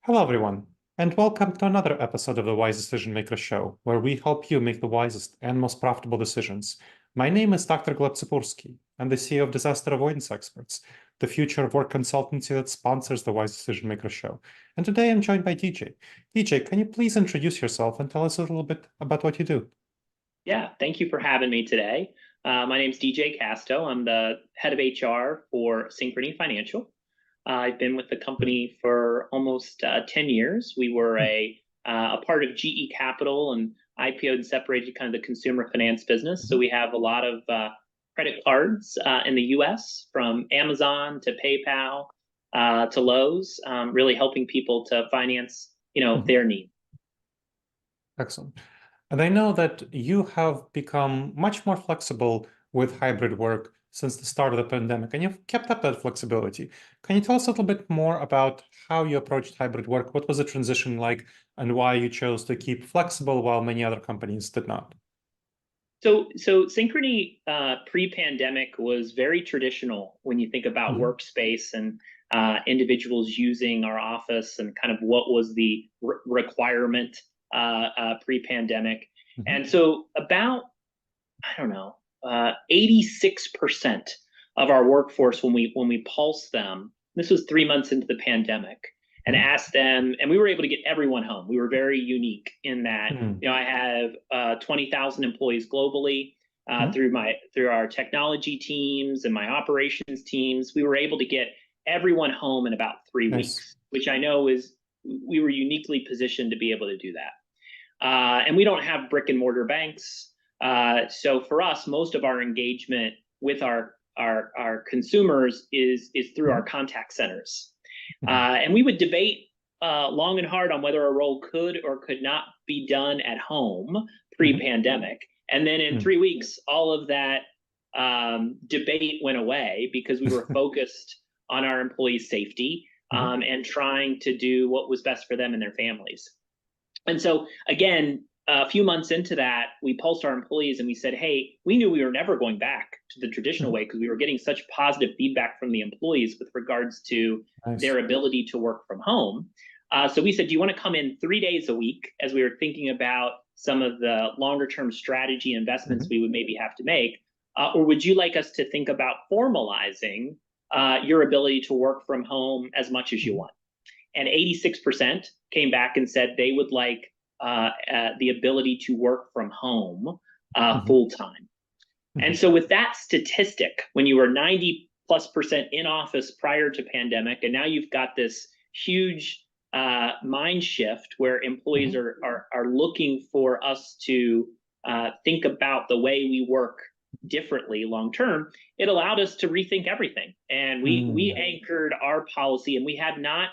Hello, everyone, and welcome to another episode of the Wise Decision Maker Show, where we help you make the wisest and most profitable decisions. My name is Dr. Gleb Tsipursky. I'm the CEO of Disaster Avoidance Experts, the future of work consultancy that sponsors the Wise Decision Maker Show. And today I'm joined by DJ. DJ, can you please introduce yourself and tell us a little bit about what you do? Yeah, thank you for having me today. My name is DJ Casto. I'm the head of HR for Synchrony Financial. I've been with the company for almost 10 years. We were a part of GE Capital and IPO'd and separated kind of the consumer finance business. So we have a lot of credit cards in the US, from Amazon to PayPal to Lowe's, really helping people to finance, their needs. Excellent. And I know that you have become much more flexible with hybrid work since the start of the pandemic, and you've kept up that flexibility. Can you tell us a little bit more about how you approached hybrid work? What was the transition like, and why you chose to keep flexible while many other companies did not? So Synchrony pre-pandemic was very traditional when you think about workspace and individuals using our office and kind of what was the requirement pre-pandemic. And so about, I don't know, 86% of our workforce, when we pulsed them, this was 3 months into the pandemic, and asked them, and we were able to get everyone home. We were very unique in that, I have 20,000 employees globally through our technology teams and my operations teams. We were able to get everyone home in about 3 weeks, which I know we were uniquely positioned to be able to do that. And we don't have brick and mortar banks. So for us, most of our engagement with our consumers is through our contact centers. And we would debate long and hard on whether a role could or could not be done at home pre-pandemic. And then in 3 weeks, all of that debate went away because we were focused on our employees' safety and trying to do what was best for them and their families. And so, again, a few months into that, we pulsed our employees and we said, hey, we knew we were never going back to the traditional way because we were getting such positive feedback from the employees with regards to their ability to work from home. So we said, do you want to come in 3 days a week, as we were thinking about some of the longer term strategy investments we would maybe have to make? Or would you like us to think about formalizing your ability to work from home as much as you want? And 86% came back and said they would like the ability to work from home full time. And so with that statistic, when you were 90+% in office prior to pandemic, and now you've got this huge mind shift where employees are looking for us to think about the way we work differently long term, it allowed us to rethink everything. And we anchored our policy, and we have not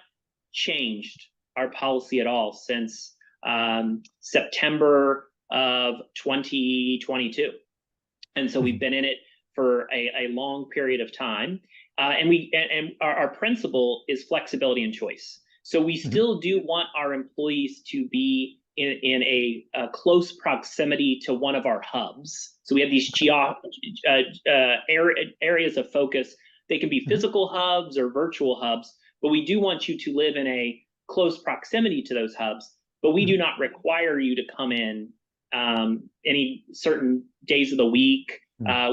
changed our policy at all since September of 2022. And so we've been in it for a long period of time. And our principle is flexibility and choice. So we still do want our employees to be in a close proximity to one of our hubs. So we have these areas of focus. They can be physical hubs or virtual hubs, but we do want you to live in a close proximity to those hubs. But we do not require you to come in any certain days of the week.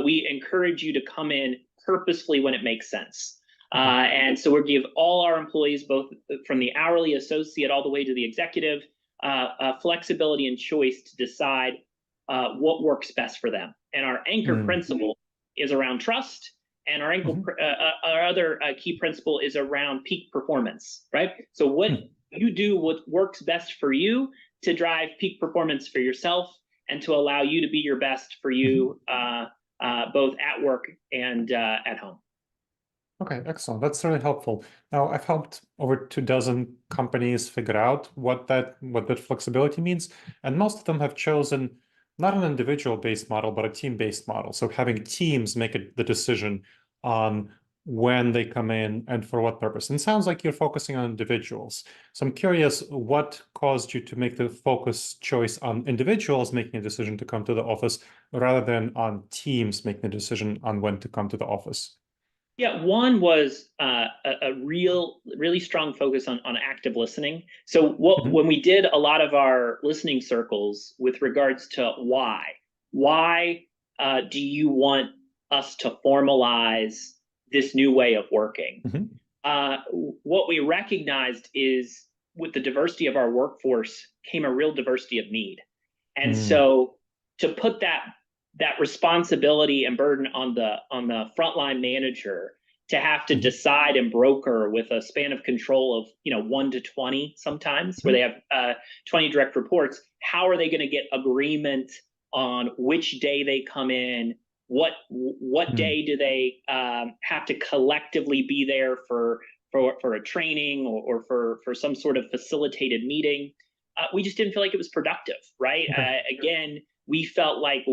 We encourage you to come in purposefully when it makes sense. And so we give all our employees, both from the hourly associate all the way to the executive, flexibility and choice to decide what works best for them. And our anchor principle is around trust. And our other key principle is around peak performance, right? So what you do what works best for you to drive peak performance for yourself and to allow you to be your best for you both at work and at home. Okay, excellent. That's really helpful. Now, I've helped over 24 companies figure out what that flexibility means, and most of them have chosen not an individual-based model, but a team-based model. So having teams make the decision on when they come in and for what purpose. And it sounds like you're focusing on individuals. So I'm curious, what caused you to make the focus choice on individuals making a decision to come to the office rather than on teams making a decision on when to come to the office? Yeah, one was a really strong focus on active listening. So when we did a lot of our listening circles with regards to why do you want us to formalize this new way of working? What we recognized is with the diversity of our workforce came a real diversity of need. And so to put that responsibility and burden on the frontline manager to have to decide and broker with a span of control of 1 to 20 sometimes, where they have 20 direct reports, how are they going to get agreement on which day they come in, what day do they have to collectively be there for a training or for some sort of facilitated meeting? We just didn't feel like it was productive, right? Again, we felt like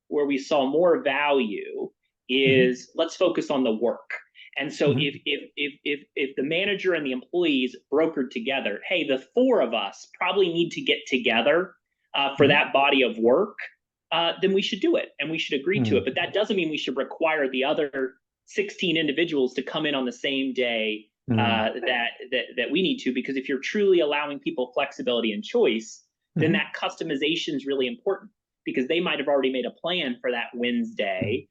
where we saw more value is let's focus on the work. And so if the manager and the employees brokered together, hey, the four of us probably need to get together for that body of work, then we should do it and we should agree to it. But that doesn't mean we should require the other 16 individuals to come in on the same day that we need to, because if you're truly allowing people flexibility and choice, then that customization is really important, because they might have already made a plan for that Wednesday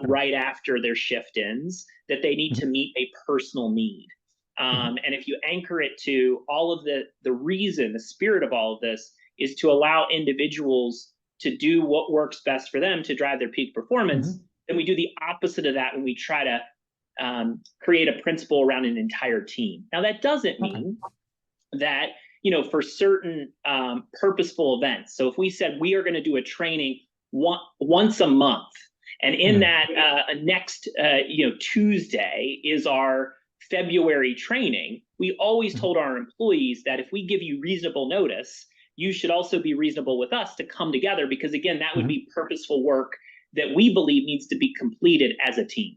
right after their shift ends that they need to meet a personal need. And if you anchor it to all of the reason, the spirit of all of this is to allow individuals to do what works best for them to drive their peak performance, then we do the opposite of that when we try to create a principle around an entire team. Now, that doesn't mean that, for certain purposeful events. So if we said we are going to do a training once a month, and in that next Tuesday is our February training, we always told our employees that if we give you reasonable notice, you should also be reasonable with us to come together, because again, that would be purposeful work that we believe needs to be completed as a team.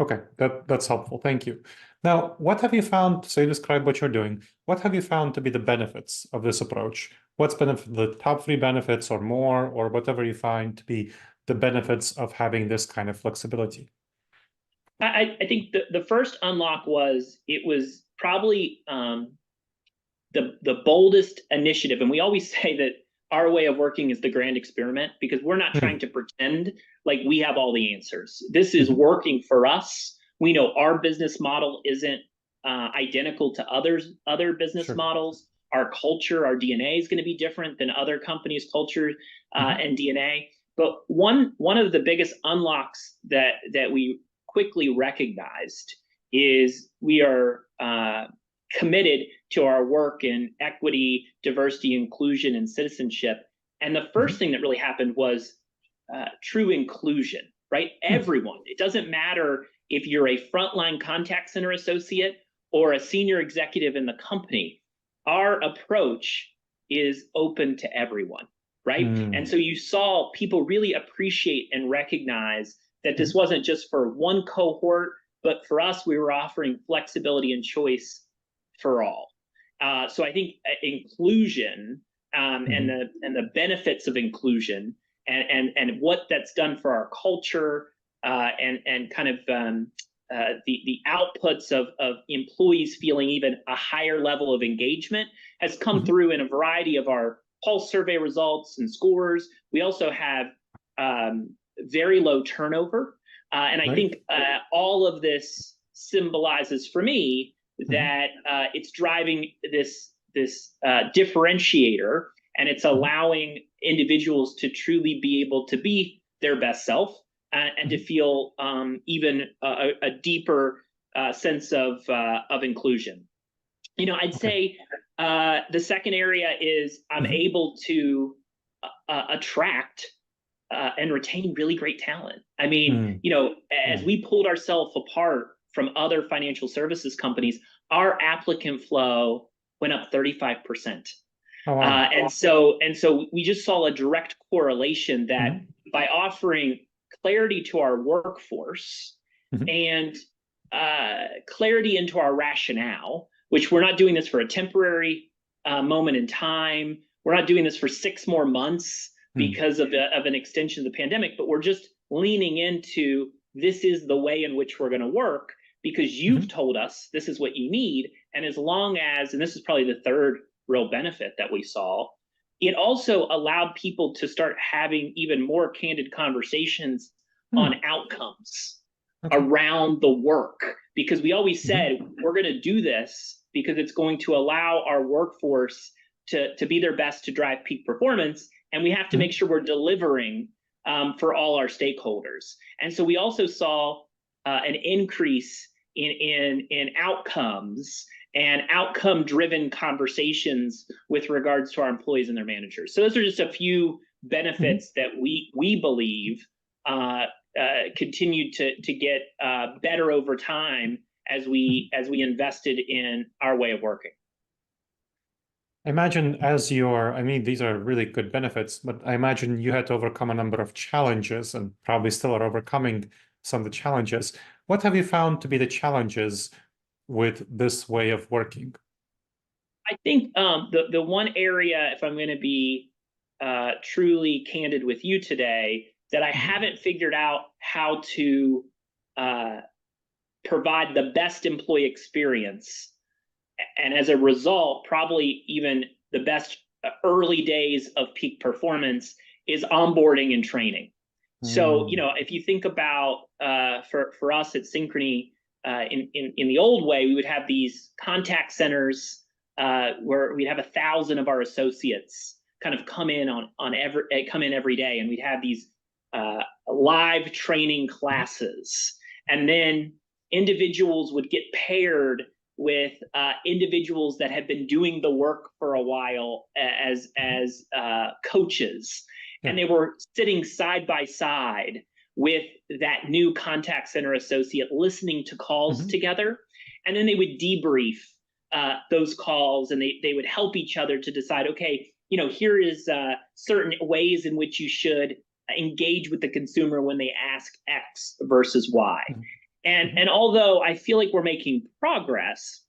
Okay, that's helpful. Thank you. Now, what have you found? So you describe what you're doing. What have you found to be the benefits of this approach? What's the top 3 benefits or more, or whatever you find to be the benefits of having this kind of flexibility? I think the first unlock was probably the boldest initiative. And we always say that our way of working is the grand experiment, because we're not trying to pretend like we have all the answers. This is working for us. We know our business model isn't identical to other business models. Our culture, our DNA is going to be different than other companies' culture and DNA. But one of the biggest unlocks that we quickly recognized is we are committed to our work in equity, diversity, inclusion, and citizenship. And the first thing that really happened was true inclusion, right? Everyone. It doesn't matter if you're a frontline contact center associate or a senior executive in the company. Our approach is open to everyone, right? And so you saw people really appreciate and recognize that this wasn't just for one cohort, but for us, we were offering flexibility and choice for all. So I think inclusion and the benefits of inclusion and what that's done for our culture and kind of the outputs of employees feeling even a higher level of engagement has come through in a variety of our pulse survey results and scores. We also have very low turnover. And I think all of this symbolizes for me that it's driving this differentiator, and it's allowing individuals to truly be able to be their best self and to feel even a deeper sense of inclusion. I'd say the second area is I'm able to attract and retain really great talent. I mean, as we pulled ourselves apart from other financial services companies, our applicant flow went up 35%. Oh, wow. And so we just saw a direct correlation that by offering clarity to our workforce and clarity into our rationale, which we're not doing this for a temporary moment in time. We're not doing this for 6 more months because of an extension of the pandemic, but we're just leaning into this is the way in which we're going to work because you've told us this is what you need. And as long as, and this is probably the third real benefit that we saw, it also allowed people to start having even more candid conversations on outcomes around the work, because we always said we're going to do this because it's going to allow our workforce to be their best to drive peak performance, and we have to make sure we're delivering for all our stakeholders. And so we also saw an increase in outcomes and outcome-driven conversations with regards to our employees and their managers. So those are just a few benefits that we believe continued to get better over time as we invested in our way of working. I imagine I mean, these are really good benefits, but I imagine you had to overcome a number of challenges and probably still are overcoming some of the challenges. What have you found to be the challenges with this way of working? I think the one area, if I'm going to be truly candid with you today, that I haven't figured out how to provide the best employee experience, and as a result, probably even the best early days of peak performance, is onboarding and training. So, if you think about for us at Synchrony, in the old way, we would have these contact centers where we'd have 1,000 of our associates kind of come in every day, and we'd have these live training classes, and then individuals would get paired with individuals that had been doing the work for a while as coaches, and they were sitting side by side with that new contact center associate, listening to calls together, and then they would debrief those calls, and they would help each other to decide, okay, here is certain ways in which you should engage with the consumer when they ask X versus Y. And although I feel like we're making progress,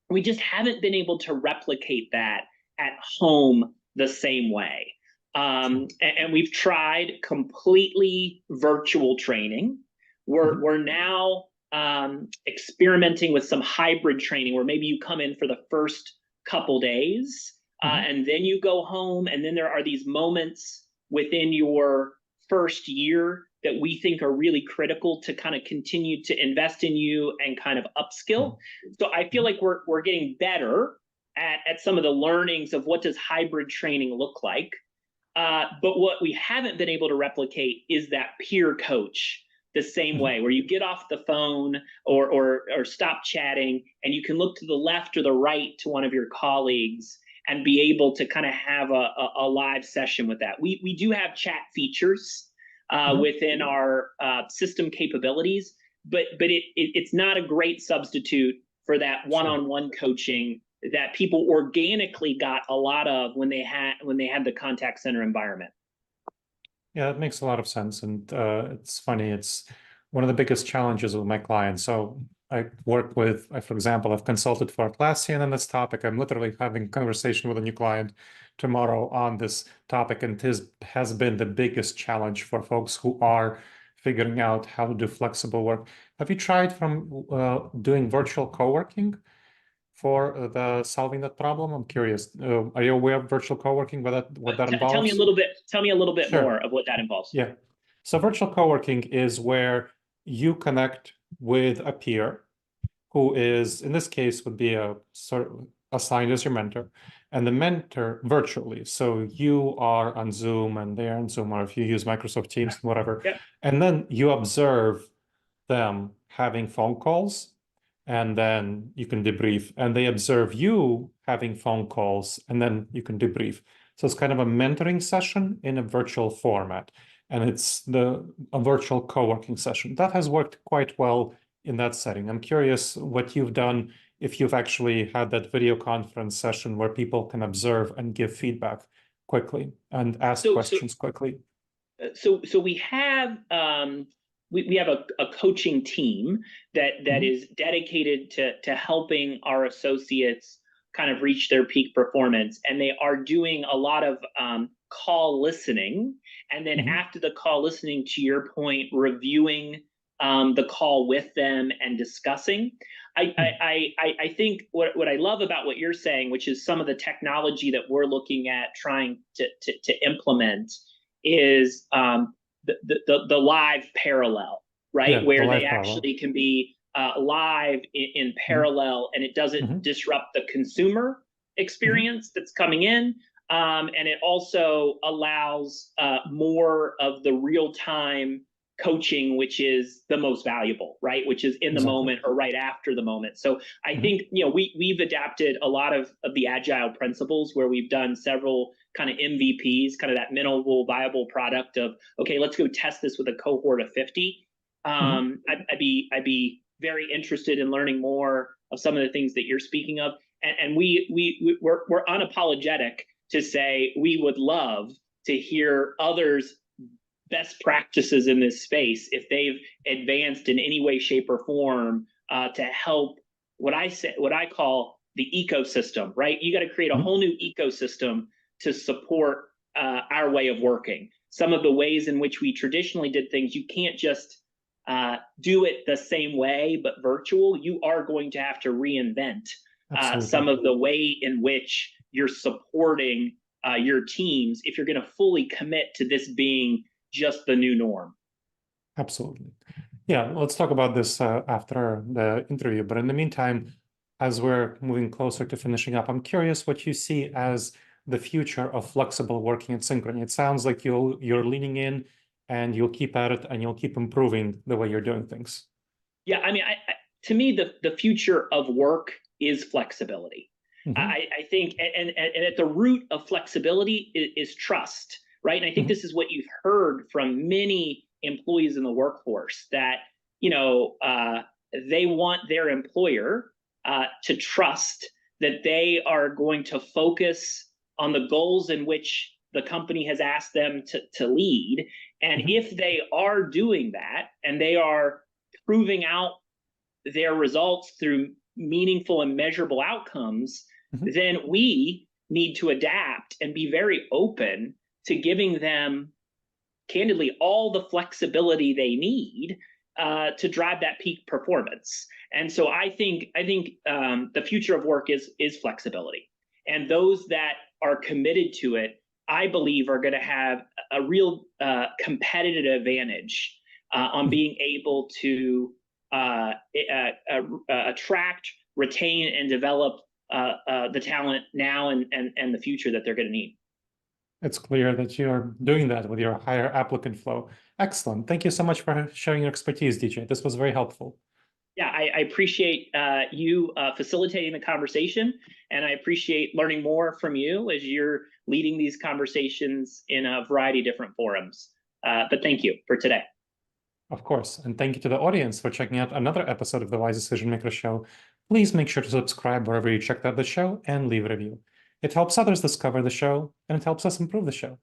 we just haven't been able to replicate that at home the same way. And we've tried completely virtual training. We're now experimenting with some hybrid training where maybe you come in for the first couple days and then you go home, and then there are these moments within your first year that we think are really critical to kind of continue to invest in you and kind of upskill. So I feel like we're getting better at some of the learnings of what does hybrid training look like. But what we haven't been able to replicate is that peer coach the same way, where you get off the phone or stop chatting, and you can look to the left or the right to one of your colleagues and be able to kind of have a live session with that. We do have chat features within our system capabilities, but it's not a great substitute for that one-on-one coaching that people organically got a lot of when they had the contact center environment. Yeah, that makes a lot of sense. And it's funny, it's one of the biggest challenges with my clients. So I work with, for example, I've consulted for Atlassian on this topic. I'm literally having a conversation with a new client tomorrow on this topic, and this has been the biggest challenge for folks who are figuring out how to do flexible work. Have you tried doing virtual co-working for solving that problem? I'm curious. Are you aware of virtual co-working? What that involves? Tell me a little bit more of what that involves. Yeah. So virtual co-working is where you connect with a peer who is, in this case, would be a sort of assigned as your mentor, and the mentor virtually. So you are on Zoom and they're on Zoom, or if you use Microsoft Teams, whatever. Yep. And then you observe them having phone calls, and then you can debrief, and they observe you having phone calls, and then you can debrief. So it's kind of a mentoring session in a virtual format, and it's a virtual co-working session. That has worked quite well in that setting. I'm curious what you've done, if you've actually had that video conference session where people can observe and give feedback quickly and ask questions quickly. So we have we have a coaching team that is dedicated to helping our associates kind of reach their peak performance, and they are doing a lot of call listening, and then after the call listening, to your point, reviewing the call with them and discussing. I think what I love about what you're saying, which is some of the technology that we're looking at trying to implement, is the live parallel, right? Yeah, where the live they parallel. actually can be live in parallel, and it doesn't disrupt the consumer experience that's coming in. And it also allows more of the real-time coaching, which is the most valuable, right? Which is in the moment or right after the moment. So I think, we've adapted a lot of the agile principles, where we've done several kind of MVPs, kind of that minimal viable product of, okay, let's go test this with a cohort of 50. I'd be very interested in learning more of some of the things that you're speaking of. And we're unapologetic to say we would love to hear others' best practices in this space if they've advanced in any way, shape, or form to help what I call the ecosystem, right? You got to create a whole new ecosystem to support our way of working. Some of the ways in which we traditionally did things, you can't just do it the same way, but virtual. You are going to have to reinvent some of the way in which you're supporting your teams if you're going to fully commit to this being just the new norm. Absolutely. Yeah, let's talk about this after the interview. But in the meantime, as we're moving closer to finishing up, I'm curious what you see as the future of flexible working at Synchrony. It sounds like you're leaning in and you'll keep at it and you'll keep improving the way you're doing things. Yeah, I mean, to me, the future of work is flexibility. I think, and at the root of flexibility is trust, right? And I think this is what you've heard from many employees in the workforce, that they want their employer to trust that they are going to focus on the goals in which the company has asked them to lead. And if they are doing that, and they are proving out their results through meaningful and measurable outcomes, then we need to adapt and be very open to giving them, candidly, all the flexibility they need to drive that peak performance. And so I think the future of work is flexibility, and those that are committed to it, I believe, are going to have a real competitive advantage on being able to attract, retain, and develop the talent now and the future that they're going to need. It's clear that you're doing that with your higher applicant flow. Excellent. Thank you so much for sharing your expertise, DJ. This was very helpful. Yeah, I appreciate you facilitating the conversation, and I appreciate learning more from you as you're leading these conversations in a variety of different forums. But thank you for today. Of course. And thank you to the audience for checking out another episode of the Wise Decision Maker Show. Please make sure to subscribe wherever you checked out the show and leave a review. It helps others discover the show, and it helps us improve the show.